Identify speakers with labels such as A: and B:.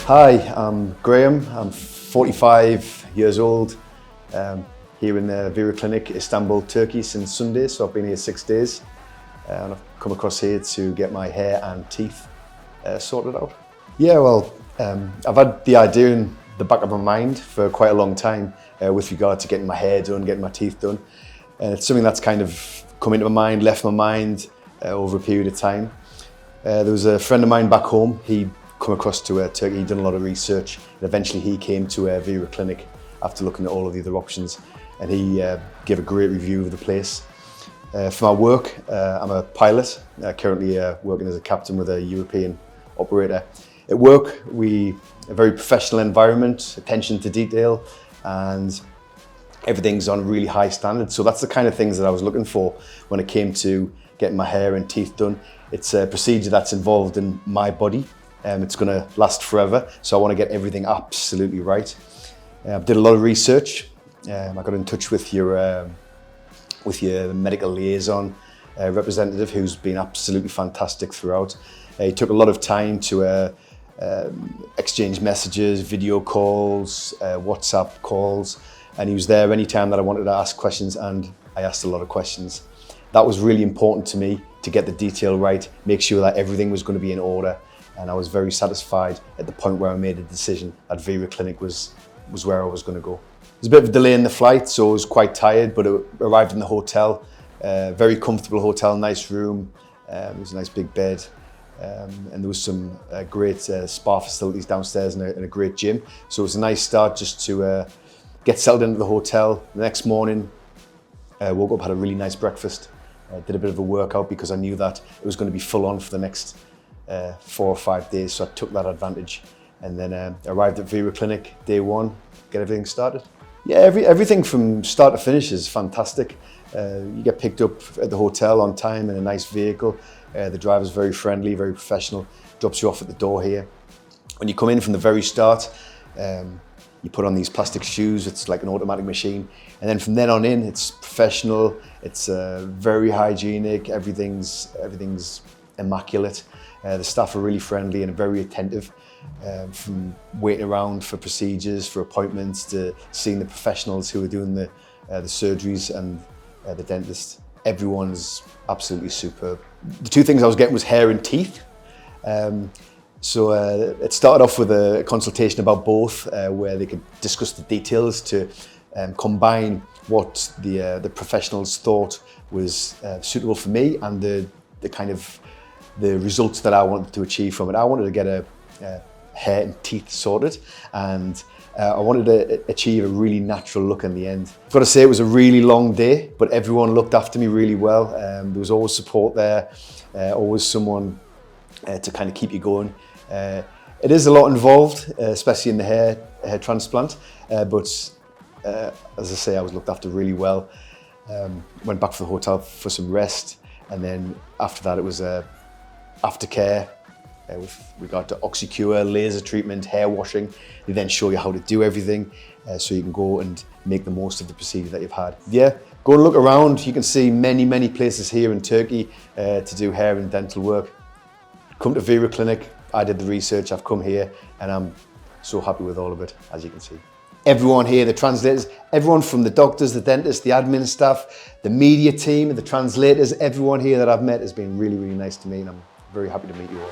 A: Hi, I'm Graham. I'm 45 years old, here in the Vera Clinic, Istanbul, Turkey since Sunday, so I've been here 6 days. And I've come across here to get my hair and teeth sorted out. Yeah, well, I've had the idea in the back of my mind for quite a long time with regard to getting my hair done, getting my teeth done. And it's something that's kind of come into my mind, left my mind over a period of time. There was a friend of mine back home. He'd come across to Turkey, he'd done a lot of research, and eventually he came to Vera Clinic after looking at all of the other options, and he gave a great review of the place. For my work, I'm a pilot, currently working as a captain with a European operator. At work, a very professional environment, attention to detail, and everything's on really high standards. So that's the kind of things that I was looking for when it came to getting my hair and teeth done. It's a procedure that's involved in my body. It's going to last forever, so I want to get everything absolutely right. I did a lot of research. I got in touch with your medical liaison representative, who's been absolutely fantastic throughout. He took a lot of time to exchange messages, video calls, WhatsApp calls, and he was there anytime that I wanted to ask questions, and I asked a lot of questions. That was really important to me, to get the detail right, make sure that everything was going to be in order. And I was very satisfied at the point where I made a decision that Vera Clinic was where I was going to go. There was a bit of a delay in the flight, so I was quite tired, but I arrived in the hotel, very comfortable hotel, nice room, there was a nice big bed, and there was some great spa facilities downstairs and a great gym. So it was a nice start just to get settled into the hotel. The next morning, woke up, had a really nice breakfast, did a bit of a workout because I knew that it was going to be full on for the next 4 or 5 days, so I took that advantage, and then arrived at Vera Clinic day one, get everything started. Yeah, everything from start to finish is fantastic. You get picked up at the hotel on time in a nice vehicle. The driver's very friendly, very professional, drops you off at the door here. When you come in from the very start, you put on these plastic shoes, it's like an automatic machine, and then from then on in, it's professional, it's very hygienic, everything's immaculate. The staff are really friendly and very attentive, from waiting around for procedures, for appointments, to seeing the professionals who are doing the surgeries and the dentist. Everyone's absolutely superb. The two things I was getting was hair and teeth. So it started off with a consultation about both, where they could discuss the details to combine what the professionals thought was suitable for me and the results that I wanted to achieve from it. I wanted to get a hair and teeth sorted, and I wanted to achieve a really natural look in the end. I've got to say it was a really long day, but everyone looked after me really well. There was always support there, always someone to kind of keep you going. It is a lot involved, especially in the hair transplant, but as I say, I was looked after really well. Went back to the hotel for some rest, and then after that it was aftercare with regard to oxycure, laser treatment, hair washing. They then show you how to do everything so you can go and make the most of the procedure that you've had. Yeah, go and look around. You can see many places here in Turkey to do hair and dental work. Come to Vera Clinic. I did the research, I've come here, and I'm so happy with all of it, as you can see. Everyone here, the translators, everyone from the doctors, the dentists, the admin staff, the media team, the translators, everyone here that I've met has been really nice to me, and I'm very happy to meet you all.